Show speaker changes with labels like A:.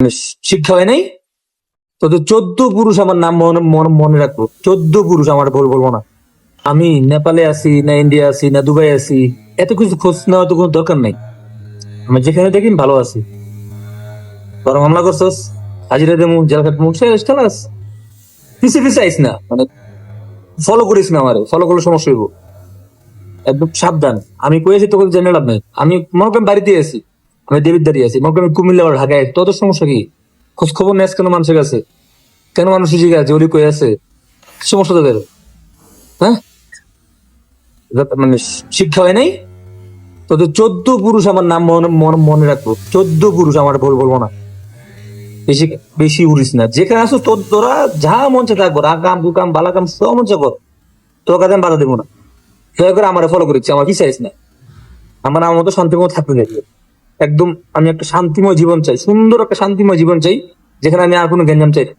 A: মানে শিক্ষা হয় নাই। তোদের 14 পুরুষ আমার নাম মনে রাখবো। 14 পুরুষ আমার বলবো না। আমি নেপালে আছি না ইন্ডিয়া আছি না দুবাই আছি, এত কিছু খোঁজ নেওয়া তো কোনো দরকার নাই। আমি যেখানে দেখি ভালো আছি। বড় মামলা করছস, হাজিরা দেমু, জেল খাটমু, শেষ খালাস। পিছে পিছে আইস না, মানে ফলো করিস না, আমারে ফলো করলে সমস্যা হইব। একদম সাবধান। আমি কয়েছি তোকে জেনে লাভ নাই। আমি মনে করেন বাড়িতে আছি, আমি দেবিদ্বারি আছি, মনে করেন কুমিল্লা বা ঢাকায়, তোদের সমস্যা কি? খোঁজ খবর নেস কেন মানুষের কাছে? কেন মানুষ জিজ্ঞাসা ওলি কই আছে? কি সমস্যা তোদের? হ্যাঁ, মানে শিক্ষা হয় নাই। তোদের 14 পুরুষ আমার নাম মনে রাখবো। 14 পুরুষ আমার বলবো না। বেশি বেশি উড়িস না। যেখানে আসো তোরা যা মন চায় তা কর। আকাম কুকাম বালাকাম সব মন চায় কর। তোর কাছে আমি বাধা দেবো না। দয়া করে আমার ফলো করেছি, আমার কি চাইছ না। আমার মতো শান্তিময় থাকতে চাই। একদম আমি একটা শান্তিময় জীবন চাই, সুন্দর একটা শান্তিময় জীবন চাই, যেখানে আমি আর কোনো গ্যাঞ্জাম চাই না।